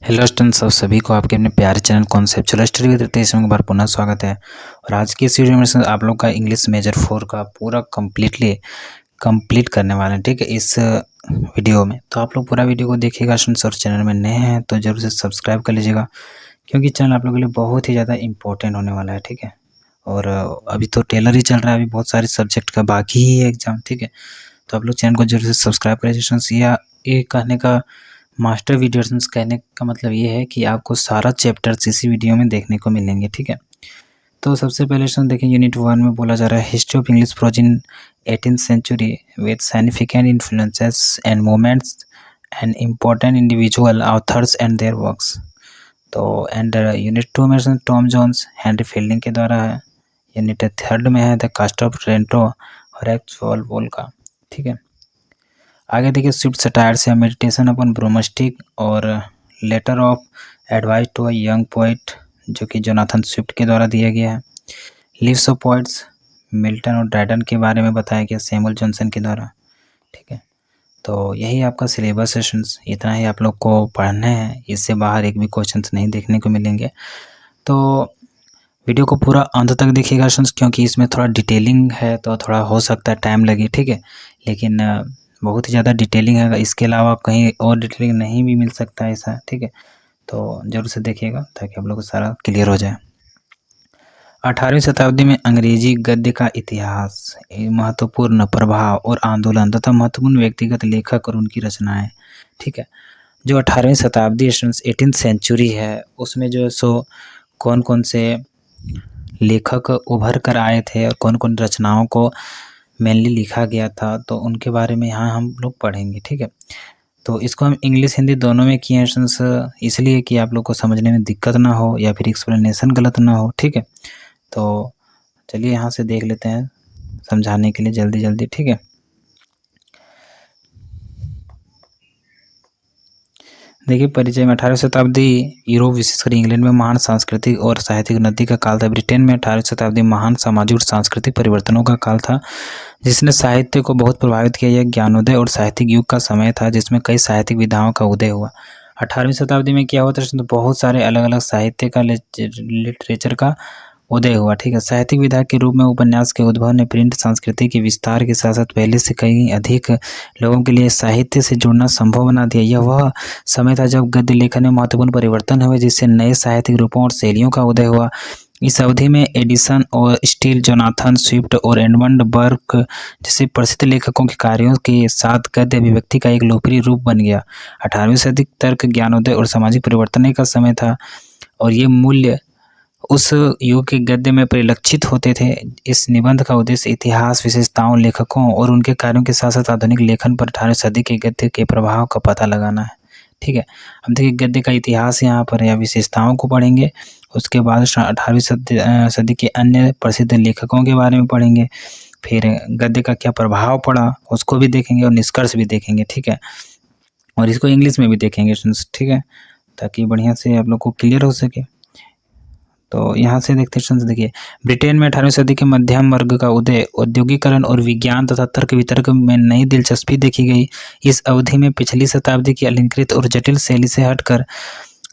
Hello students, आप सभी को आपके अपने प्यारे channel conceptual study with Ritesh में एक बार पुनः स्वागत है। और आज की इस वीडियो में आप लोग का इंग्लिश मेजर 4 का पूरा कंप्लीट करने वाले हैं। ठीक है, इस वीडियो में तो आप लोग पूरा वीडियो को देखिएगा स्टूडेंट्स। और चैनल में नए हैं तो जरूर से सब्सक्राइब कर लीजिएगा, क्योंकि चैनल आप लोगों के लिए बहुत ही ज़्यादा इंपॉर्टेंट होने वाला है। ठीक है, और अभी तो टेलर ही चल रहा है, अभी बहुत सारे सब्जेक्ट का बाकी ही है एग्जाम। ठीक है, तो आप लोग चैनल को जरूर से सब्सक्राइब करें स्टूडेंट्स। ये कहने का मास्टर वीडियोस कहने का मतलब ये है कि आपको सारा चैप्टर्स इसी वीडियो में देखने को मिलेंगे। ठीक है, तो सबसे पहले स्टूडेंट देखिए, यूनिट 1 में बोला जा रहा है history of English prose in 18th century with significant influences and movements and important individual authors and their works. तो एंड यूनिट 2 में टॉम जोन्स हेनरी फील्डिंग के द्वारा है। यूनिट 3 में है द कास्ट ऑफ रेंटो और एक्चुअल वोल का। ठीक है, आगे देखिए स्विफ्ट सटायर से मेडिटेशन अपन ब्रोमस्टिक और letter of advice to a young poet, जो कि जोनाथन स्विफ्ट के द्वारा दिया गया है। लिव्स ऑफ पोइट्स मिल्टन और ड्राइडन के बारे में बताया गया सैमुअल जॉनसन के द्वारा। ठीक है, तो यही आपका सिलेबस सेशंस, इतना ही आप लोग को पढ़ना है, इससे बाहर एक भी क्वेश्चंस नहीं देखने को मिलेंगे। तो वीडियो को पूरा अंत तक देखिएगा स्टूडेंट्स, क्योंकि इसमें थोड़ा डिटेलिंग है तो थोड़ा हो सकता है टाइम लगे। ठीक है, लेकिन बहुत ही ज़्यादा डिटेलिंग है, इसके अलावा कहीं और डिटेलिंग नहीं भी मिल सकता है ऐसा। ठीक है, तो ज़रूर से देखिएगा ताकि आप लोग को सारा क्लियर हो जाए। 18वीं शताब्दी में अंग्रेजी गद्य का इतिहास, महत्वपूर्ण प्रभाव और आंदोलन तथा महत्वपूर्ण व्यक्तिगत लेखक और उनकी रचनाएं। ठीक है, जो 18वीं शताब्दी 18th सेंचुरी है, उसमें जो है सो कौन कौन से लेखक उभर कर आए थे और कौन कौन रचनाओं को मेनली लिखा गया था, तो उनके बारे में यहाँ हम लोग पढ़ेंगे। ठीक है, तो इसको हम इंग्लिश हिंदी दोनों में किए हैं, इसलिए कि आप लोग को समझने में दिक्कत ना हो या फिर एक्सप्लेनेशन गलत ना हो। ठीक है, तो चलिए यहाँ से देख लेते हैं समझाने के लिए जल्दी जल्दी। ठीक है, देखिए परिचय में 18वीं शताब्दी यूरोप विशेषकर इंग्लैंड में महान सांस्कृतिक और साहित्यिक उन्नति का काल था। ब्रिटेन में 18वीं शताब्दी महान सामाजिक और सांस्कृतिक परिवर्तनों का काल था, जिसने साहित्य को बहुत प्रभावित किया। यह ज्ञानोदय और साहित्यिक युग का समय था, जिसमें कई साहित्यिक विधाओं का उदय हुआ। 18वीं शताब्दी में क्या हुआ था, तो बहुत सारे अलग अलग साहित्य का लिटरेचर का उदय हुआ। ठीक है, साहित्यिक विधा के रूप में उपन्यास के उद्भव ने प्रिंट संस्कृति के विस्तार के साथ साथ पहले से कई अधिक लोगों के लिए साहित्य से जुड़ना संभव बना दिया। यह वह समय था जब गद्य लेखन में महत्वपूर्ण परिवर्तन हुए, जिससे नए साहित्यिक रूपों और शैलियों का उदय हुआ। इस अवधि में एडिसन और स्टील, जोनाथन स्विफ्ट और एडमंड बर्क जैसे प्रसिद्ध लेखकों के कार्यों के साथ गद्य अभिव्यक्ति का एक लोकप्रिय रूप बन गया। 18वीं सदी तर्क, ज्ञानोदय और सामाजिक परिवर्तन का समय था, और ये मूल्य उस युग के गद्य में परिलक्षित होते थे। इस निबंध का उद्देश्य इतिहास, विशेषताओं, लेखकों और उनके कार्यों के साथ साथ आधुनिक लेखन पर 18वीं सदी के गद्य के प्रभाव का पता लगाना है। ठीक है, अब देखिए गद्य का इतिहास यहाँ पर या विशेषताओं को पढ़ेंगे, उसके बाद 18वीं सदी के अन्य प्रसिद्ध लेखकों के बारे में पढ़ेंगे, फिर गद्य का क्या प्रभाव पड़ा उसको भी देखेंगे और निष्कर्ष भी देखेंगे। ठीक है, और इसको इंग्लिश में भी देखेंगे स्टूडेंट्स। ठीक है, ताकि बढ़िया से आप लोग को क्लियर हो सके। तो यहाँ से देखते हैं, देखिए ब्रिटेन में 18वीं सदी के मध्यम वर्ग का उदय, औद्योगिकरण और विज्ञान तथा तर्क वितर्क में नई दिलचस्पी देखी गई। इस अवधि में पिछली शताब्दी की अलंकृत और जटिल शैली से हटकर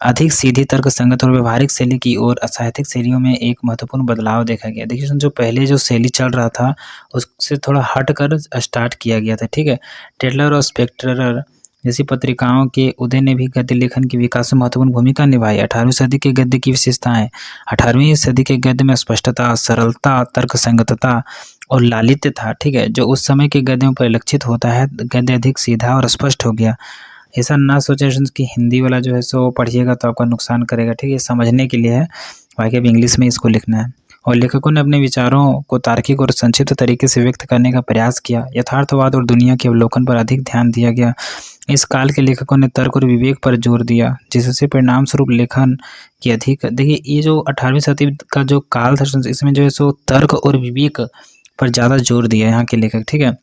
अधिक सीधी, तर्क संगत और व्यवहारिक शैली की ओर साहित्यिक शैलियों में एक महत्वपूर्ण बदलाव देखा गया। देखिए जो पहले जो शैली चल रहा था उससे थोड़ा हटकर स्टार्ट किया गया था। ठीक है, टेलर और स्पेक्ट्रर जैसी पत्रिकाओं के उदय ने भी गद्य लेखन के विकास में महत्वपूर्ण भूमिका निभाई। 18वीं सदी के गद्य की विशेषताएं। 18वीं सदी के गद्य में स्पष्टता, सरलता, तर्क संगतता और लालित्य था। ठीक है, जो उस समय के गद्य में परिलक्षित होता है। गद्य अधिक सीधा और स्पष्ट हो गया। ऐसा ना सोचे कि हिंदी वाला जो है सो पढ़िएगा तो आपका नुकसान करेगा। ठीक है, समझने के लिए है, बाकी अब इंग्लिश में इसको लिखना है। और लेखकों ने अपने विचारों को तार्किक और संक्षिप्त तरीके से व्यक्त करने का प्रयास किया। यथार्थवाद और दुनिया के अवलोकन पर अधिक ध्यान दिया गया। इस काल के लेखकों ने तर्क और विवेक पर जोर दिया, जिससे परिणाम स्वरूप लेखन की अधिक, देखिए ये जो 18वीं सदी का जो काल था, इसमें जो है सो तर्क और विवेक पर ज़्यादा जोर दिया यहाँ के लेखक। ठीक है,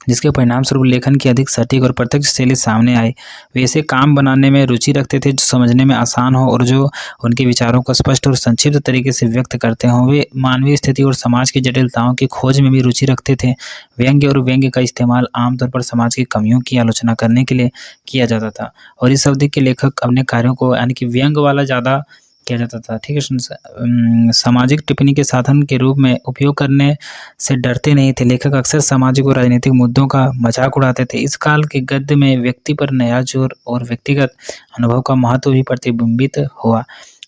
जिसके परिणाम स्वरूप लेखन की अधिक सटीक और प्रत्यक्ष शैली सामने आई। वे ऐसे काम बनाने में रुचि रखते थे जो समझने में आसान हो और जो उनके विचारों को स्पष्ट और संक्षिप्त तरीके से व्यक्त करते हों। वे मानवीय स्थिति और समाज की जटिलताओं की खोज में भी रुचि रखते थे। व्यंग्य और व्यंग्य का इस्तेमाल आमतौर पर समाज की कमियों की आलोचना करने के लिए किया जाता था और इस अवधि के लेखक अपने कार्यों को यानी कि व्यंग्य वाला ज़्यादा किया जाता था। ठीक है, सामाजिक टिप्पणी के साधन के रूप में उपयोग करने से डरते नहीं थे। लेखक अक्सर सामाजिक और राजनीतिक मुद्दों का मजाक उड़ाते थे। इस काल के गद्य में व्यक्ति पर नया जोर और व्यक्तिगत अनुभव का महत्व भी प्रतिबिंबित हुआ।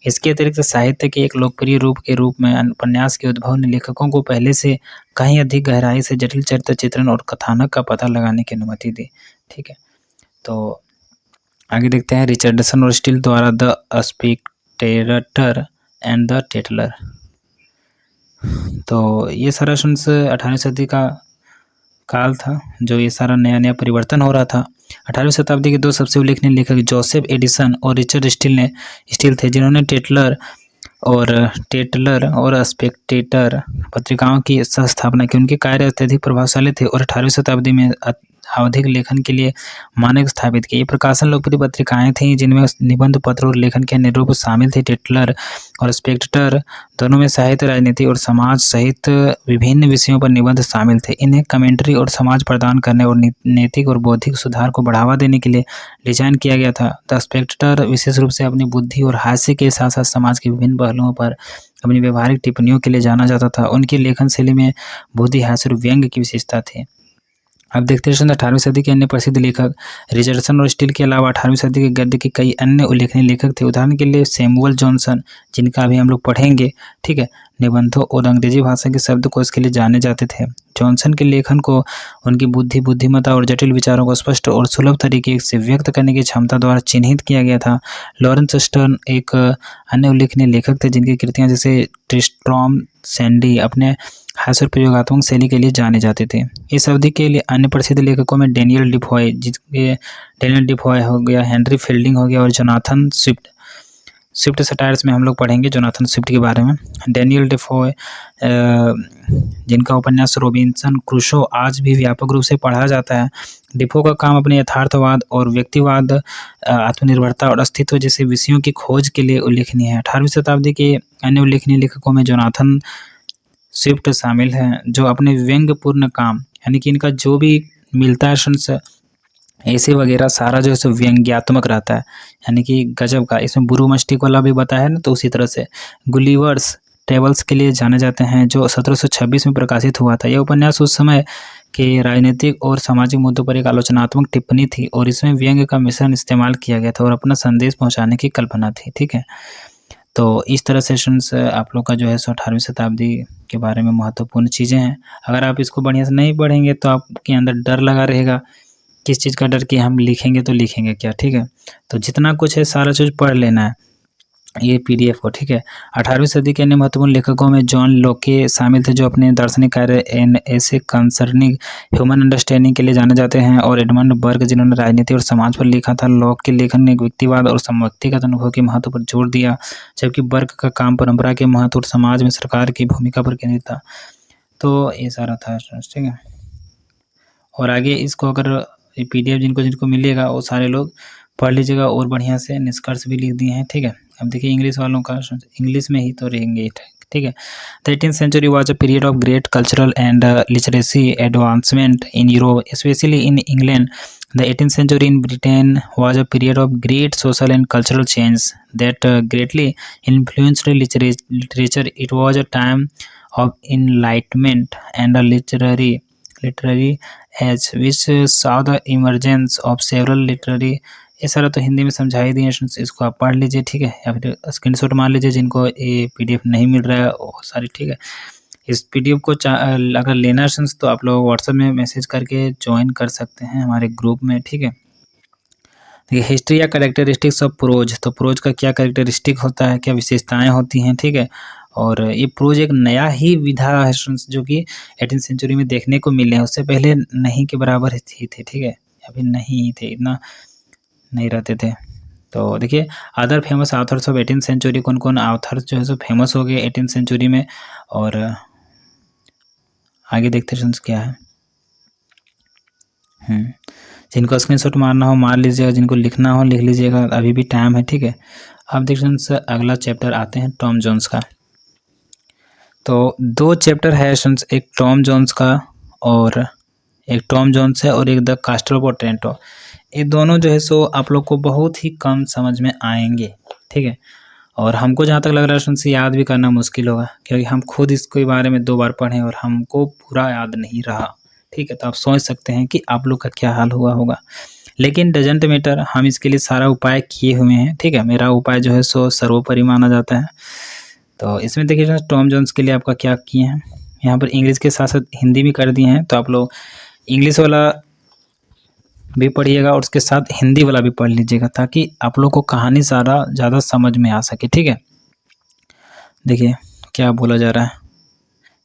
इसके अतिरिक्त साहित्य के एक लोकप्रिय रूप के रूप में उपन्यास के उद्भव ने लेखकों को पहले से कहीं अधिक गहराई से जटिल चरित्र चित्रण और कथानक का पता लगाने की अनुमति दी। ठीक है, तो आगे देखते हैं रिचर्डसन और स्टील द्वारा द स्पेक्टेटर एंड द टेटलर। तो ये सारा 18वीं सदी का काल था जो ये सारा नया नया परिवर्तन हो रहा था। 18वीं शताब्दी के दो सबसे उल्लेखनीय लेखक जोसेफ एडिसन और रिचर्ड स्टील थे, जिन्होंने टेटलर और स्पेक्टेटर पत्रिकाओं की स्थापना की। उनके कार्य अत्यधिक प्रभावशाली थे और 18वीं शताब्दी में आवधिक लेखन के लिए मानक स्थापित किए। ये प्रकाशन लोकप्रिय पत्रिकाएं थीं जिनमें निबंध पत्र और लेखन के अन्य रूप शामिल थे। टेटलर और स्पेक्टेटर दोनों में साहित्य, राजनीति और समाज सहित विभिन्न विषयों पर निबंध शामिल थे। इन्हें कमेंट्री और समाज प्रदान करने और नैतिक और बौद्धिक सुधार को बढ़ावा देने के लिए डिजाइन किया गया था। द स्पेक्टेटर विशेष रूप से अपनी बुद्धि और हास्य के साथ साथ समाज के विभिन्न पहलुओं पर अपनी व्यवहारिक टिप्पणियों के लिए जाना जाता था। उनकी लेखन शैली में बुद्धि, हास्य और व्यंग्य की विशेषता थी। अब देखते हैं 18वीं सदी के अन्य प्रसिद्ध लेखक। रिचर्डसन और स्टील के अलावा 18वीं सदी के गद्य के कई अन्य उल्लेखनीय लेखक थे। उदाहरण के लिए सैमुअल जॉनसन, जिनका अभी हम लोग पढ़ेंगे। ठीक है, निबंधों और अंग्रेजी भाषा के शब्दकोश के लिए जाने जाते थे। जॉनसन के लेखन को उनकी बुद्धि, बुद्धिमत्ता और जटिल विचारों को स्पष्ट और सुलभ तरीके से व्यक्त करने की क्षमता द्वारा चिन्हित किया गया था। लॉरेंस स्टर्न एक अन्य उल्लेखनीय लेखक थे जिनकी कृतियां जैसे ट्रिस्ट्रॉम सैंडी अपने हास्य और प्रयोगात्मक शैली के लिए जाने जाते थे। इस अवधि के लिए अन्य प्रसिद्ध लेखकों में डेनियल डिफॉय हो गया, हेनरी फील्डिंग हो गया और जोनाथन स्विफ्ट सटायर्स में हम लोग पढ़ेंगे जोनाथन स्विफ्ट के बारे में। डेनियल डिफॉय जिनका उपन्यास रॉबिन्सन क्रूसो आज भी व्यापक रूप से पढ़ा जाता है। डिफो का काम अपने यथार्थवाद और व्यक्तिवाद, आत्मनिर्भरता और अस्तित्व जैसे विषयों की खोज के लिए उल्लेखनीय है। 18वीं शताब्दी के अन्य उल्लेखनीय लेखकों में जोनाथन स्विफ्ट शामिल हैं, जो अपने व्यंग्यपूर्ण काम यानी कि इनका जो भी मिलता है ऐसे वगैरह सारा जो है व्यंग्यात्मक रहता है, यानी कि गजब का। इसमें बुरू मस्टिक वाला भी बताया है ना, तो उसी तरह से गुलिवर्स ट्रेवल्स के लिए जाने जाते हैं, जो 1726 में प्रकाशित हुआ था। यह उपन्यास उस समय के राजनीतिक और सामाजिक मुद्दों पर एक आलोचनात्मक टिप्पणी थी और इसमें व्यंग्य का मिश्रण इस्तेमाल किया गया था और अपना संदेश पहुंचाने की कल्पना थी। ठीक है, तो इस तरह से आप लोग का जो है 18वीं शताब्दी के बारे में महत्वपूर्ण चीज़ें हैं। अगर आप इसको बढ़िया से नहीं पढ़ेंगे तो आपके अंदर डर लगा रहेगा। किस चीज़ का डर कि हम लिखेंगे तो लिखेंगे क्या। ठीक है, तो जितना कुछ है सारा चीज़ पढ़ लेना है ये PDF को। ठीक है, 18वीं सदी के अन्य महत्वपूर्ण लेखकों में जॉन लोके शामिल थे, जो अपने दार्शनिक कार्य एन ऐसे कंसर्निंग ह्यूमन अंडरस्टैंडिंग के लिए जाने जाते हैं, और एडमंड बर्ग जिन्होंने राजनीति और समाज पर लिखा था। लॉक के लेखन ने व्यक्तिवाद और व्यक्तिगत अनुभव के महत्व पर जोर दिया, जबकि बर्ग का काम परंपरा के महत्व और समाज में सरकार की भूमिका पर केंद्रित था। तो ये सारा था। ठीक है, और आगे इसको अगर PDF जिनको मिलेगा वो सारे लोग पढ़ लीजिएगा और बढ़िया से निष्कर्ष भी लिख दिए हैं। ठीक है, अब देखिए इंग्लिश वालों का, इंग्लिश में ही तो रहेंगे। ठीक है, the 18th century was a period of great cultural and literary advancement in Europe, especially in England. The 18th century in Britain was a period of great social and cultural change that greatly influenced literature. It was a time of enlightenment and a literary age which saw the emergence of several literary। ये सारा तो हिंदी में समझा ही दिए, इसको आप पढ़ लीजिए। ठीक है, या फिर स्क्रीनशॉट मार लीजिए जिनको ये PDF नहीं मिल रहा है वो सारी। ठीक है, इस PDF को अगर लेना है तो आप लोग व्हाट्सएप में मैसेज करके ज्वाइन कर सकते हैं हमारे ग्रुप में। ठीक है, देखिए हिस्ट्री या कैरेक्टरिस्टिक्स ऑफ प्रोज, तो प्रोज का क्या कैरेक्टरिस्टिक होता है, क्या विशेषताएं होती हैं। ठीक है, और ये प्रोज एक नया ही विधा है जो कि 18th सेंचुरी में देखने को मिले हैं, उससे पहले नहीं के बराबर ही थे। ठीक है, अभी नहीं थे, इतना नहीं रहते थे। तो देखिए other famous authors of 18th century, कौन कौन ऑथर्स जो है सो फेमस हो गए 18th सेंचुरी में, और आगे देखते हैं क्या है। जिनको स्क्रीनशॉट मारना हो मार लीजिएगा, जिनको लिखना हो लिख लीजिएगा, अभी भी टाइम है, ठीक है। अब देखिए सर अगला चैप्टर आते हैं टॉम जोन्स का। तो 2 चैप्टर है फ्रेंड्स, एक टॉम जोन्स का और एक टॉम जोन्स है और एक द कास्टल ऑफ ओटेंटो। ये दोनों जो है सो आप लोग को बहुत ही कम समझ में आएंगे, ठीक है। और हमको जहाँ तक लग रहा है फ्रेंड्स याद भी करना मुश्किल होगा, क्योंकि हम खुद इसके बारे में 2 बार पढ़े और हमको पूरा याद नहीं रहा, ठीक है। तो आप सोच सकते हैं कि आप लोग का क्या हाल हुआ होगा, लेकिन डजेंट मैटर, हम इसके लिए सारा उपाय किए हुए हैं, ठीक है। मेरा उपाय जो है सो सर्वोपरि माना जाता है। तो इसमें देखिए टॉम जोन्स के लिए आपका क्या किए हैं, यहाँ पर इंग्लिश के साथ साथ हिंदी भी कर दिए हैं। तो आप लोग इंग्लिश वाला भी पढ़िएगा और उसके साथ हिंदी वाला भी पढ़ लीजिएगा, ताकि आप लोग को कहानी सारा ज़्यादा समझ में आ सके, ठीक है। देखिए क्या बोला जा रहा है,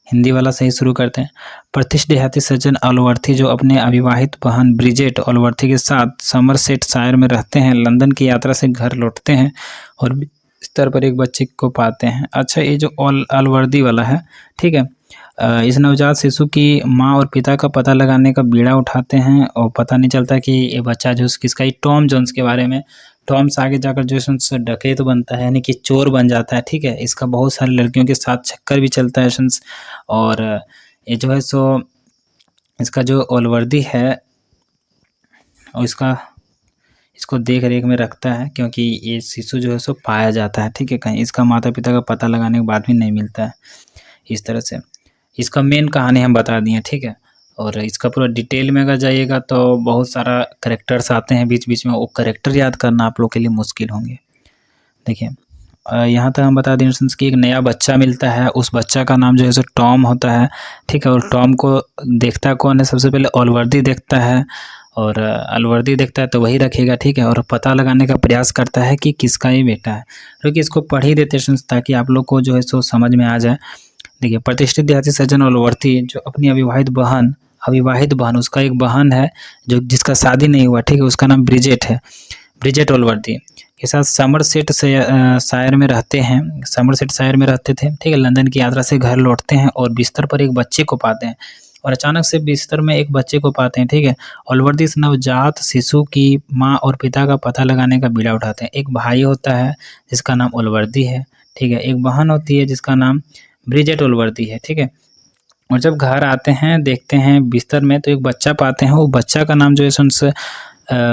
हिंदी वाला सही शुरू करते हैं। प्रतिष्ठित देहाती सज्जन ऑलवर्थी जो अपने अविवाहित बहन ब्रिजेट ऑलवर्थी के साथ समरसेटशायर में रहते हैं, लंदन की यात्रा से घर लौटते हैं और बिस्तर पर एक बच्चे को पाते हैं। अच्छा, ये जो ऑलवर्दी वाला है, ठीक है, इस नवजात शिशु की माँ और पिता का पता लगाने का बीड़ा उठाते हैं और पता नहीं चलता कि ये बच्चा जो किसका, ये टॉम जोन्स के बारे में। टॉम से आगे जाकर जो है डकैत बनता है, यानी कि चोर बन जाता है, ठीक है। इसका बहुत सारी लड़कियों के साथ चक्कर भी चलता है और ये जो है सो इसका जो ऑलवर्दी है और इसको देख रेख में रखता है, क्योंकि ये शिशु जो है सो पाया जाता है, ठीक है। कहीं इसका माता पिता का पता लगाने के बाद भी नहीं मिलता है। इस तरह से इसका मेन कहानी हम बता दिए, ठीक है। और इसका पूरा डिटेल में अगर जाइएगा तो बहुत सारा करेक्टर्स आते हैं बीच बीच में, वो करेक्टर याद करना आप लोग के लिए मुश्किल होंगे। देखिए यहाँ तक हम बता दें कि एक नया बच्चा मिलता है, उस बच्चा का नाम जो है सो टॉम होता है, ठीक है। और टॉम को देखता कौन है, सबसे पहले ऑलवर्दी देखता है, और ऑलवर्दी देखता है तो वही रखेगा, ठीक है। और पता लगाने का प्रयास करता है कि किसका ये बेटा है, क्योंकि इसको पढ़ ही देते हैं ताकि आप लोग को जो है सो समझ में आ जाए। देखिए प्रतिष्ठित देहाती सज्जन ऑलवर्दी जो अपनी अविवाहित बहन उसका एक बहन है जो जिसका शादी नहीं हुआ, ठीक है, उसका नाम ब्रिजेट है, ब्रिजेट ऑलवर्दी के साथ समरसेटशायर में रहते हैं, समरसेटशायर में रहते थे, ठीक है। लंदन की यात्रा से घर लौटते हैं और बिस्तर पर एक बच्चे को पाते हैं, और अचानक से बिस्तर में एक बच्चे को पाते हैं, ठीक है। ऑलवर्दी इस नवजात शिशु की माँ और पिता का पता लगाने का बीड़ा उठाते हैं। एक भाई होता है जिसका नाम ऑलवर्दी है, ठीक है। एक बहन होती है जिसका नाम ब्रिजेट ऑलवर्दी है, ठीक है। और जब घर आते हैं देखते हैं बिस्तर में तो एक बच्चा पाते हैं, वो बच्चा का नाम जो है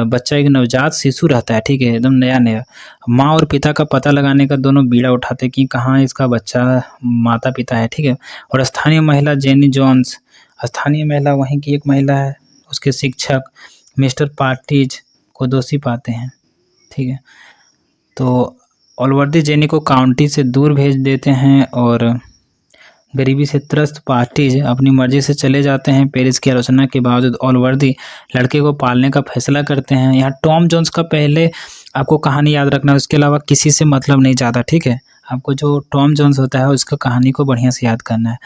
बच्चा एक नवजात शिशु रहता है, ठीक है, एकदम नया। माँ और पिता का पता लगाने का दोनों बीड़ा उठाते हैं कि कहाँ इसका बच्चा माता पिता है, ठीक है। और स्थानीय महिला जेनी जोन्स, स्थानीय महिला वहीं की एक महिला है, उसके शिक्षक मिस्टर पार्टिज को दोषी पाते हैं, ठीक है। तो ऑलवर्दी जेनी को काउंटी से दूर भेज देते हैं और गरीबी से त्रस्त पार्टिज अपनी मर्जी से चले जाते हैं। पेरिस की आलोचना के बावजूद ऑलवर्दी लड़के को पालने का फैसला करते हैं। यहाँ टॉम जोन्स का पहले आपको कहानी याद रखना है, उसके अलावा किसी से मतलब नहीं ज़्यादा, ठीक है। आपको जो टॉम जोन्स होता है उसका कहानी को बढ़िया से याद करना है।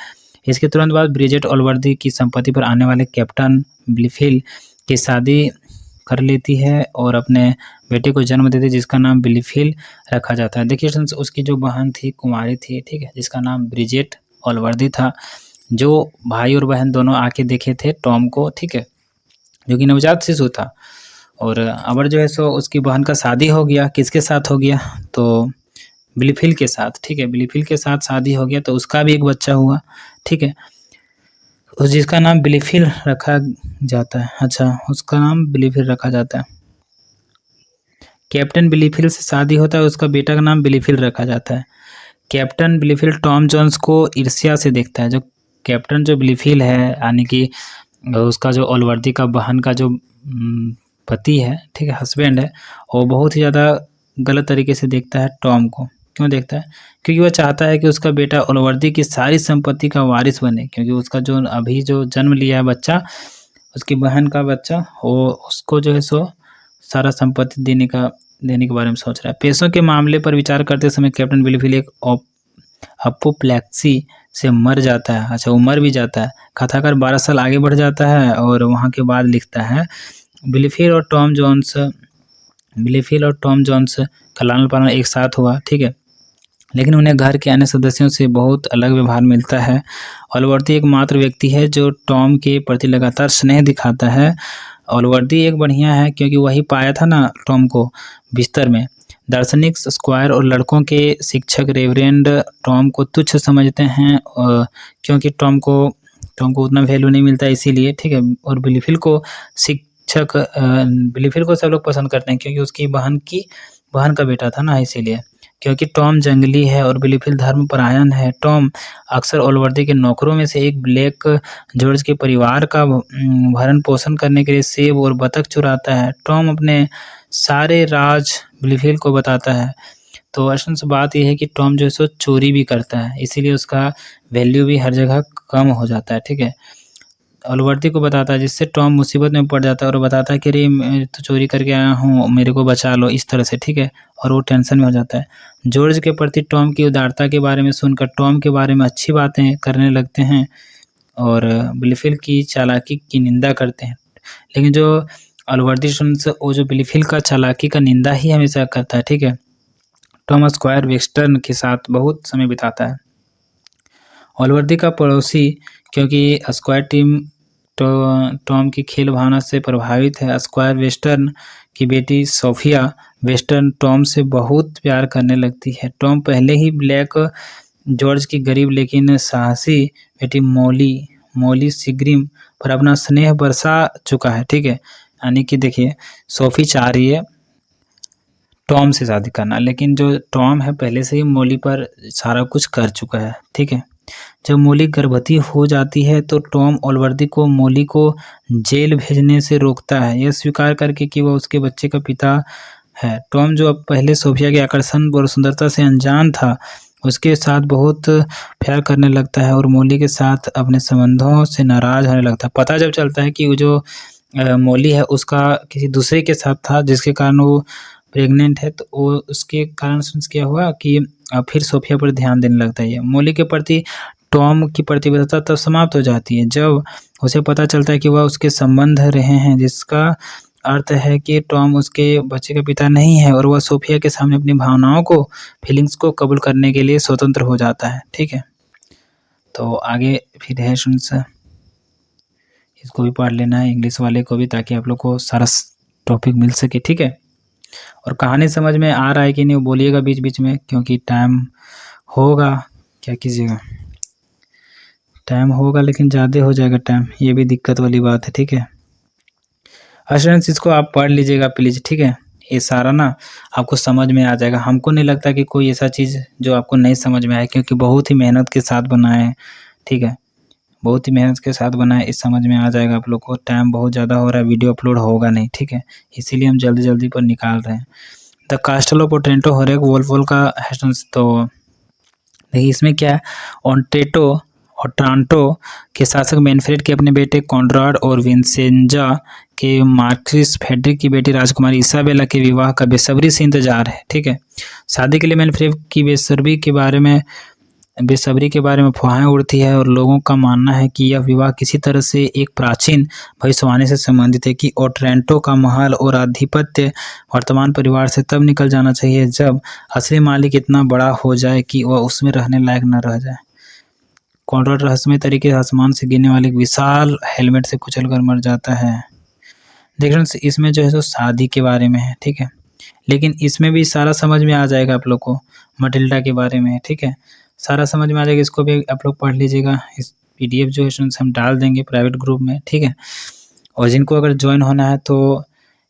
इसके तुरंत बाद ब्रिजेट ऑलवर्दी की संपत्ति पर आने वाले कैप्टन ब्लिफिल की शादी कर लेती है और अपने बेटे को जन्म देती है जिसका नाम ब्लिफिल रखा जाता है। देखिए उसकी जो बहन थी कुमारी थी, ठीक है, जिसका नाम ब्रिजेट ऑलवर्दी था, जो भाई और बहन दोनों आके देखे थे टॉम को, ठीक है, जो कि नवजात शिशु था। और अबर जो है सो उसकी बहन का शादी हो गया, किसके साथ हो गया, तो ब्लिफिल के साथ, ठीक है, ब्लिफिल के साथ शादी हो गया, तो उसका भी एक बच्चा हुआ, ठीक है, जिसका नाम ब्लिफिल रखा जाता है। अच्छा, उसका नाम ब्लिफिल रखा जाता है। कैप्टन ब्लिफिल से शादी होता है, उसका बेटा का नाम ब्लिफिल रखा जाता है। कैप्टन ब्लिफिल टॉम जोन्स को ईर्ष्या से देखता है। जो कैप्टन जो ब्लिफिल है, यानी कि उसका जो ऑलवर्दी का बहन का जो पति है, ठीक है, हस्बैंड है, वो बहुत ही ज़्यादा गलत तरीके से देखता है टॉम को। क्यों देखता है? क्योंकि वह चाहता है कि उसका बेटा ऑलवर्दी की सारी संपत्ति का वारिस बने, क्योंकि उसका जो अभी जो जन्म लिया है बच्चा, उसकी बहन का बच्चा, वो उसको जो है सो सारा संपत्ति देने के बारे में सोच रहा है। पैसों के मामले पर विचार करते समय कैप्टन ब्लिफिल एक अपोप्लेक्सी से मर जाता है। अच्छा, वो मर भी जाता है। कथाकार 12 साल आगे बढ़ जाता है और वहाँ के बाद लिखता है ब्लिफिल और टॉम जोन्स का लालन पालन एक साथ हुआ, ठीक है, लेकिन उन्हें घर के अन्य सदस्यों से बहुत अलग व्यवहार मिलता है। ऑलवर्दी एकमात्र व्यक्ति है जो टॉम के प्रति लगातार स्नेह दिखाता है ऑलवर्दी एक बढ़िया है क्योंकि वही पाया था ना टॉम को बिस्तर में। दार्शनिक स्क्वायर और लड़कों के शिक्षक रेवरेंड टॉम को तुच्छ समझते हैं क्योंकि टॉम को उतना वैल्यू नहीं मिलता इसीलिए, ठीक है। और बिलीफिल को शिक्षक बिलीफिल को सब लोग पसंद करते हैं क्योंकि उसकी बहन का बेटा था ना, इसीलिए। क्योंकि टॉम जंगली है और बिलीफिल धर्मपरायण है। टॉम अक्सर ऑलवर्दी के नौकरों में से एक ब्लैक जॉर्ज के परिवार का भरण पोषण करने के लिए सेब और बतख चुराता है। टॉम अपने सारे राज बिलीफिल को बताता है। तो असल से बात यह है कि टॉम जो है सो चोरी भी करता है, इसीलिए उसका वैल्यू भी हर जगह कम हो जाता है, ठीक है। ऑलवर्दी को बताता है, जिससे टॉम मुसीबत में पड़ जाता है और बताता है कि अरे मैं तो चोरी करके आया हूँ, मेरे को बचा लो, इस तरह से, ठीक है। और वो टेंशन में हो जाता है। जॉर्ज के प्रति टॉम की उदारता के बारे में सुनकर टॉम के बारे में अच्छी बातें करने लगते हैं और बिलीफिल की चालाकी की निंदा करते हैं। लेकिन जो ऑलवर्दी वो जो बिलीफिल का चालाकी का निंदा ही हमेशा करता है, ठीक है। टॉम स्क्वायर वेस्टर्न के साथ बहुत समय बिताता है। ऑलवर्दी का पड़ोसी क्योंकि स्क्वायर टीम टॉम की खेल भावना से प्रभावित है। स्क्वायर वेस्टर्न की बेटी सोफिया वेस्टर्न टॉम से बहुत प्यार करने लगती है। टॉम पहले ही ब्लैक जॉर्ज की गरीब लेकिन साहसी बेटी मॉली सिग्रिम पर अपना स्नेह बरसा चुका है, ठीक है। यानी कि देखिए, सोफी चाह रही है टॉम से शादी करना, लेकिन जो टॉम है पहले से ही मॉली पर सारा कुछ कर चुका है, ठीक है। जब मॉली गर्भवती हो जाती है तो टॉम ऑलवर्दी को मॉली को जेल भेजने से रोकता है, यह स्वीकार करके कि वह उसके बच्चे का पिता है। टॉम जो अब पहले सोफिया के आकर्षण और सुंदरता से अनजान था, उसके साथ बहुत प्यार करने लगता है और मॉली के साथ अपने संबंधों से नाराज होने लगता है। पता जब चलता है कि वो जो मॉली है उसका किसी दूसरे के साथ था, जिसके कारण वो प्रेग्नेंट है, तो वो उसके कारण क्या हुआ कि फिर सोफिया पर ध्यान देने लगता है। मॉली के प्रति टॉम की प्रतिबद्धता तब समाप्त हो जाती है जब उसे पता चलता है कि वह उसके संबंध रहे हैं, जिसका अर्थ है कि टॉम उसके बच्चे का पिता नहीं है और वह सोफिया के सामने अपनी भावनाओं को फीलिंग्स को कबूल करने के लिए स्वतंत्र हो जाता है, ठीक है। तो आगे फिर है सुनसा, इसको भी पढ़ लेना है, इंग्लिश वाले को भी, ताकि आप लोग को सारा टॉपिक मिल सके, ठीक है। और कहानी समझ में आ रहा है कि नहीं वो बोलिएगा बीच बीच में, क्योंकि टाइम होगा, क्या कीजिएगा, टाइम होगा लेकिन ज़्यादा हो जाएगा टाइम, ये भी दिक्कत वाली बात है, ठीक है। स्टूडेंट्स इसको आप पढ़ लीजिएगा प्लीज़, ठीक है। ये सारा ना आपको समझ में आ जाएगा। हमको नहीं लगता कि कोई ऐसा चीज़ जो आपको नहीं समझ में आए, क्योंकि बहुत ही मेहनत के साथ बनाए हैं, ठीक है। बहुत ही मेहनत के साथ बनाए, इस समझ में आ जाएगा आप लोग को। टाइम बहुत ज़्यादा हो रहा है, वीडियो अपलोड होगा नहीं, ठीक है, इसीलिए हम जल्दी जल्दी पर निकाल रहे हैं। द कास्टल ऑफ ओट्रेंटो हरेक वोल्फोल का है। तो देखिए इसमें क्या है, ओट्रांटो के शासक मैनफ्रेड के अपने बेटे कॉनराड और विंसेंजा के मार्क्विस फेडरिक की बेटी राजकुमारी इसाबेला के विवाह का बेसब्री से इंतजार है, ठीक है। शादी के लिए मैनफ्रेड की बेसब्री के बारे में अफवाहें उड़ती है और लोगों का मानना है कि यह विवाह किसी तरह से एक प्राचीन भविष्यवाणी से संबंधित है कि ओट्रेंटो का महल और आधिपत्य वर्तमान परिवार से तब निकल जाना चाहिए जब असली मालिक इतना बड़ा हो जाए कि वह उसमें रहने लायक न रह जाए। कॉनराड रहस्यमय तरीके से आसमान से गिरने वाले एक विशाल हेलमेट से कुचलकर मर जाता है। देखिए इसमें जो है सो शादी के बारे में है, ठीक है, लेकिन इसमें भी सारा समझ में आ जाएगा आप लोग को, मटिल्डा के बारे में, ठीक है, सारा समझ में आ जाएगा। इसको भी आप लोग पढ़ लीजिएगा, इस PDF जो है हम डाल देंगे प्राइवेट ग्रुप में, ठीक है। और जिनको अगर ज्वाइन होना है तो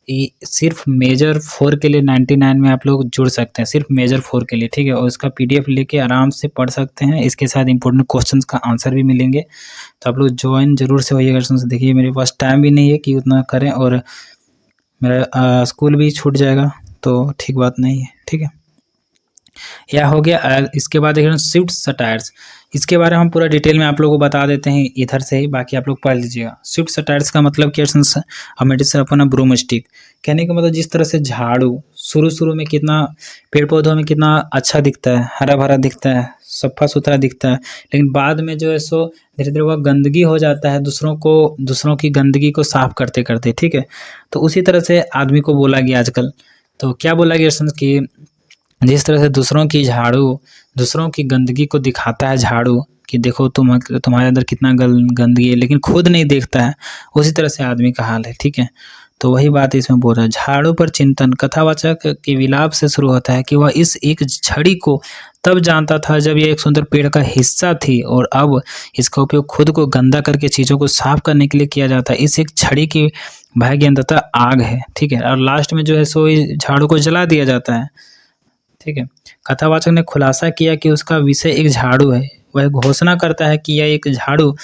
सिर्फ मेजर 4 के लिए 99 में आप लोग जुड़ सकते हैं, सिर्फ मेजर 4 के लिए, ठीक है। और इसका PDF लेके आराम से पढ़ सकते हैं, इसके साथ इंपॉर्टेंट क्वेश्चंस का आंसर भी मिलेंगे। तो आप लोग ज्वाइन जरूर से होइएगा। देखिए मेरे पास टाइम भी नहीं है कि उतना करें, और मेरा स्कूल भी छूट जाएगा, तो ठीक बात नहीं है, ठीक है। यह हो गया। इसके बाद देखिए स्विफ्ट सटायर्स, इसके बारे में हम पूरा डिटेल में आप लोगों को बता देते हैं इधर से ही, बाकी आप लोग पढ़ लीजिएगा। स्विफ्ट सटायर्स का मतलब क्या, मेडिसन अपना ब्रूम स्टिक, कहने का मतलब जिस तरह से झाड़ू शुरू में कितना पेड़ पौधों में कितना अच्छा दिखता है, हरा भरा दिखता है, सफा सुथरा दिखता है, लेकिन बाद में जो है सो धीरे धीरे वह गंदगी हो जाता है, दूसरों की गंदगी को साफ करते करते, ठीक है। तो उसी तरह से आदमी को बोला गया आजकल, तो क्या बोला गया कि जिस तरह से दूसरों की गंदगी को दिखाता है झाड़ू कि देखो तुम्हारे अंदर कितना गंदगी है, लेकिन खुद नहीं देखता है, उसी तरह से आदमी का हाल है। ठीक है, तो वही बात इसमें बोल रहा है। झाड़ों पर चिंतन कथावाचक के विलाप से शुरू होता है कि वह इस एक छड़ी को तब जानता था जब यह एक सुंदर पेड़ का हिस्सा थी, और अब इसका उपयोग खुद को गंदा करके चीज़ों को साफ करने के लिए किया जाता है। इस एक छड़ी की भाग्य अंततः आग है। ठीक है, और लास्ट में जो है सो इस झाड़ू को जला दिया जाता है। ठीक है, कथावाचक ने खुलासा किया कि उसका विषय एक झाड़ू है। वह घोषणा करता है कि यह एक झाड़ू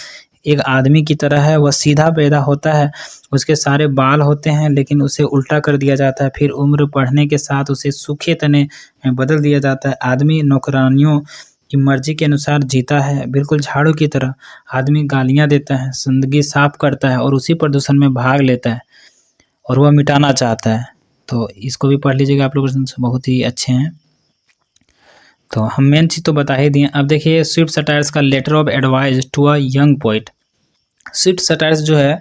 एक आदमी की तरह है, वह सीधा पैदा होता है, उसके सारे बाल होते हैं, लेकिन उसे उल्टा कर दिया जाता है। फिर उम्र बढ़ने के साथ उसे सूखे तने में बदल दिया जाता है। आदमी नौकरानियों की मर्जी के अनुसार जीता है, बिल्कुल झाड़ू की तरह। आदमी गालियाँ देता है, जिंदगी साफ करता है और उसी प्रदूषण में भाग लेता है, और वह मिटाना चाहता है। तो इसको भी पढ़ लीजिएगा, आप लोग बहुत ही अच्छे हैं। तो हम मेन चीज़ तो बता ही दिए। अब देखिए स्विफ्ट सटायर्स का letter of advice to a young poet. Swift satires जो है,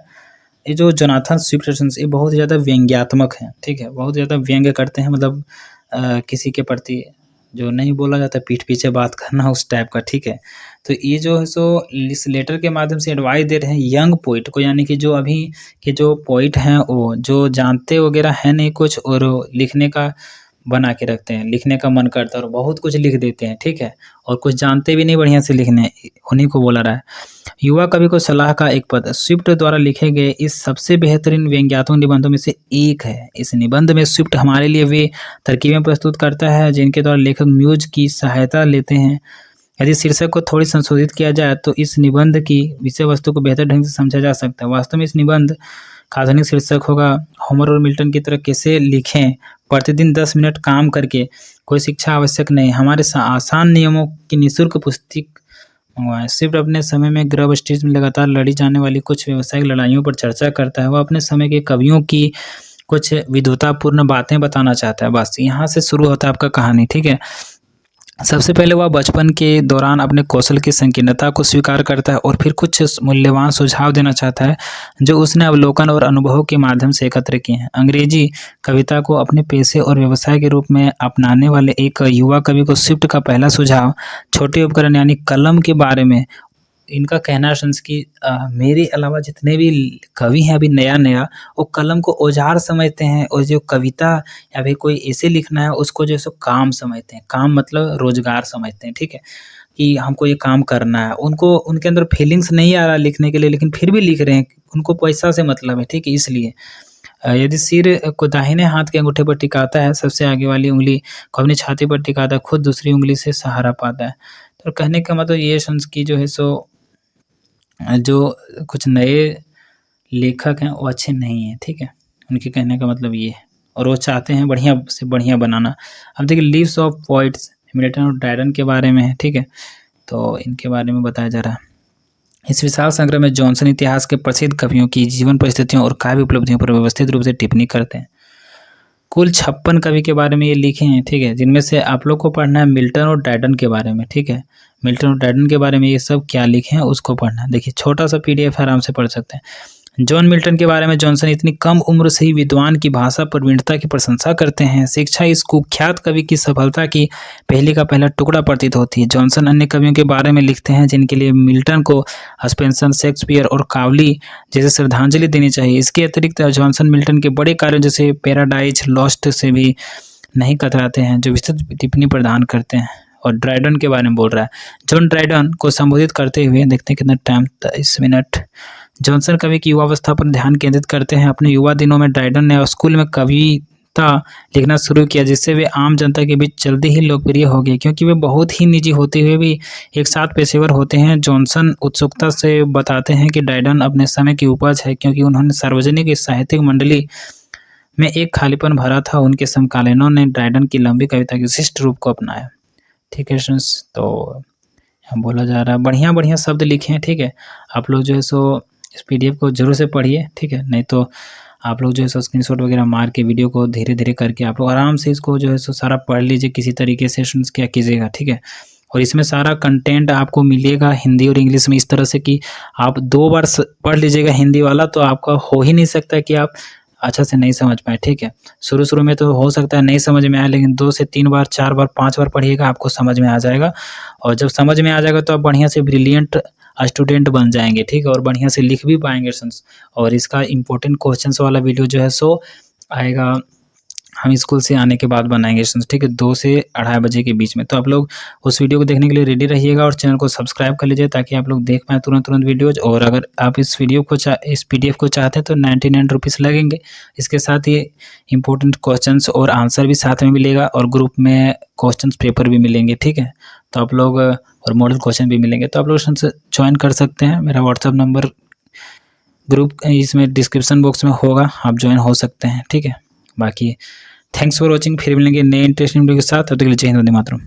ये जो जोनाथन स्विफ्ट, ये बहुत ज़्यादा व्यंग्यात्मक हैं। ठीक है, बहुत ज़्यादा व्यंग्य करते हैं, मतलब किसी के प्रति जो नहीं बोला जाता पीठ पीछे बात करना, उस टाइप का। ठीक है, तो ये जो है सो इस लेटर के माध्यम से एडवाइस दे रहे हैं यंग पोइट को, यानी कि जो अभी के जो पोइट हैं, वो जो जानते वगैरह हैं नहीं कुछ, और लिखने का बना के रखते हैं, लिखने का मन करता है और बहुत कुछ लिख देते हैं। ठीक है, और कुछ जानते भी नहीं बढ़िया से लिखने, उन्हीं को बोला रहा है। युवा कवि को सलाह का एक पद स्विफ्ट द्वारा लिखे गए इस सबसे बेहतरीन व्यंग्यात्मक निबंधों में से एक है। इस निबंध में स्विफ्ट हमारे लिए वे तरकीबें प्रस्तुत करता है जिनके द्वारा लेखक म्यूज की सहायता लेते हैं। यदि शीर्षक को थोड़ी संशोधित किया जाए तो इस निबंध की विषय वस्तु को बेहतर ढंग से समझा जा सकता है। वास्तव में इस निबंध का आधुनिक शीर्षक होगा होमर और मिल्टन की तरह कैसे लिखें, प्रतिदिन 10 मिनट काम करके, कोई शिक्षा आवश्यक नहीं, हमारे आसान नियमों की निःशुल्क पुस्तक मंगवाएं। स्विफ्ट अपने समय में ग्रब स्ट्रीट में लगातार लड़ी जाने वाली कुछ व्यावसायिक लड़ाइयों पर चर्चा करता है। वह अपने समय के कवियों की कुछ विद्वतापूर्ण बातें बताना चाहता है। बस यहाँ से शुरू होता है आपका कहानी। ठीक है, सबसे पहले वह बचपन के दौरान अपने कौशल की संकीर्णता को स्वीकार करता है और फिर कुछ मूल्यवान सुझाव देना चाहता है जो उसने अवलोकन और अनुभव के माध्यम से एकत्र किए हैं। अंग्रेजी कविता को अपने पेशे और व्यवसाय के रूप में अपनाने वाले एक युवा कवि को स्विफ्ट का पहला सुझाव छोटे उपकरण यानी कलम के बारे में। इनका कहना है कि मेरे अलावा जितने भी कवि हैं अभी नया वो कलम को औजार समझते हैं, और जो कविता या फिर कोई ऐसे लिखना है उसको जो है सो काम समझते हैं। काम मतलब रोजगार समझते हैं। ठीक है, कि हमको ये काम करना है, उनको उनके अंदर फीलिंग्स नहीं आ रहा लिखने के लिए, लेकिन फिर भी लिख रहे हैं, उनको पैसा से मतलब है। ठीक है, इसलिए यदि सिर को दाहिने हाथ के अंगूठे पर टिकाता है, सबसे आगे वाली उंगली को अपनी छाती पर टिकाता है, खुद दूसरी उंगली से सहारा पाता है। तो कहने का मतलब ये की जो है सो जो कुछ नए लेखक हैं वो अच्छे नहीं हैं। ठीक है, उनके कहने का मतलब ये है, और वो चाहते हैं बढ़िया से बढ़िया बनाना। अब देखिए लीव्स ऑफ पोइट्स मिल्टन और ड्रायडन के बारे में है। ठीक है, तो इनके बारे में बताया जा रहा है। इस विशाल संग्रह में जॉनसन इतिहास के प्रसिद्ध कवियों की जीवन परिस्थितियों और काव्य उपलब्धियों पर व्यवस्थित रूप से टिप्पणी करते हैं। कुल 56 कवि के बारे में ये लिखे हैं। ठीक है, जिनमें से आप लोग को पढ़ना है मिल्टन और ड्रायडन के बारे में। ठीक है, मिल्टन और ड्रायडन के बारे में ये सब क्या लिखे हैं उसको पढ़ना है। देखिए छोटा सा PDF आराम से पढ़ सकते हैं। जॉन मिल्टन के बारे में जॉनसन इतनी कम उम्र से ही विद्वान की भाषा प्रवीणता की प्रशंसा करते हैं। शिक्षा इस कुख्यात कवि की सफलता की पहली का पहला टुकड़ा प्रतीत होती है। जॉनसन अन्य कवियों के बारे में लिखते हैं जिनके लिए मिल्टन को स्पेंसर, शेक्सपियर और कावली जैसे श्रद्धांजलि देनी चाहिए। इसके अतिरिक्त जॉनसन मिल्टन के बड़े कार्यों जैसे पैराडाइज लॉस्ट से भी नहीं कतराते हैं, जो विस्तृत टिप्पणी प्रदान करते हैं। और ड्रायडन के बारे में बोल रहा है। जॉन ड्रायडन को संबोधित करते हुए देखते हैं कितना टाइम, 23 मिनट। जॉनसन कवि की युवावस्था पर ध्यान केंद्रित करते हैं। अपने युवा दिनों में ड्रायडन ने स्कूल में कविता लिखना शुरू किया, जिससे वे आम जनता के बीच जल्दी ही लोकप्रिय हो गए, क्योंकि वे बहुत ही निजी होते हुए भी एक साथ पेशेवर होते हैं। जॉनसन उत्सुकता से बताते हैं कि ड्रायडन अपने समय की उपज है, क्योंकि उन्होंने सार्वजनिक साहित्यिक मंडली में एक खालीपन भरा था। उनके समकालीनों ने ड्रायडन की लंबी कविता के विशिष्ट रूप को अपनाया। ठीक है स्टूडेंट्स, तो यहाँ बोला जा रहा है बढ़िया बढ़िया शब्द लिखे हैं। ठीक है, आप लोग जो है सो इस PDF को जरूर से पढ़िए। ठीक है, नहीं तो आप लोग जो है सो स्क्रीनशॉट वगैरह मार के वीडियो को धीरे धीरे करके आप लोग आराम से इसको जो है सो सारा पढ़ लीजिए। किसी तरीके से स्टूडेंट्स क्या कीजिएगा। ठीक है, और इसमें सारा कंटेंट आपको मिलेगा हिंदी और इंग्लिश में, इस तरह से कि आप 2 बार पढ़ लीजिएगा हिंदी वाला, तो आपका हो ही नहीं सकता कि आप अच्छा से नहीं समझ पाए, ठीक है। शुरू में तो हो सकता है नहीं समझ में आए, लेकिन 2 से 3 बार, 4 बार, 5 बार पढ़िएगा, आपको समझ में आ जाएगा। और जब समझ में आ जाएगा तो आप बढ़िया से ब्रिलियंट स्टूडेंट बन जाएंगे, ठीक है, और बढ़िया से लिख भी पाएंगे सेंस। और इसका इम्पोर्टेंट क्वेश्चंस वाला वीडियो जो है सो आएगा, हम स्कूल से आने के बाद बनाएंगे, ठीक है, 2 से 2:30 बजे के बीच में। तो आप लोग उस वीडियो को देखने के लिए रेडी रहिएगा और चैनल को सब्सक्राइब कर लीजिए, ताकि आप लोग देख पाएँ तुरंत वीडियोज़। और अगर आप इस वीडियो को इस PDF को चाहते हैं तो 99 रुपीज़ लगेंगे। इसके साथ ये इम्पोर्टेंट क्वेश्चंस और आंसर भी साथ में मिलेगा, और ग्रुप में क्वेश्चंस पेपर भी मिलेंगे, ठीक है। तो आप लोग और मॉडल क्वेश्चन भी मिलेंगे, तो आप लोग इससे ज्वाइन कर सकते हैं। मेरा व्हाट्सअप नंबर ग्रुप इसमें डिस्क्रिप्शन बॉक्स में होगा, आप ज्वाइन हो सकते हैं, ठीक है। बाकी थैंक्स फॉर वॉचिंग, फिर मिलेंगे नए इंटरेस्टिंग वीडियो के साथ। तब तक के लिए जय हिंद, वंदे मातरम।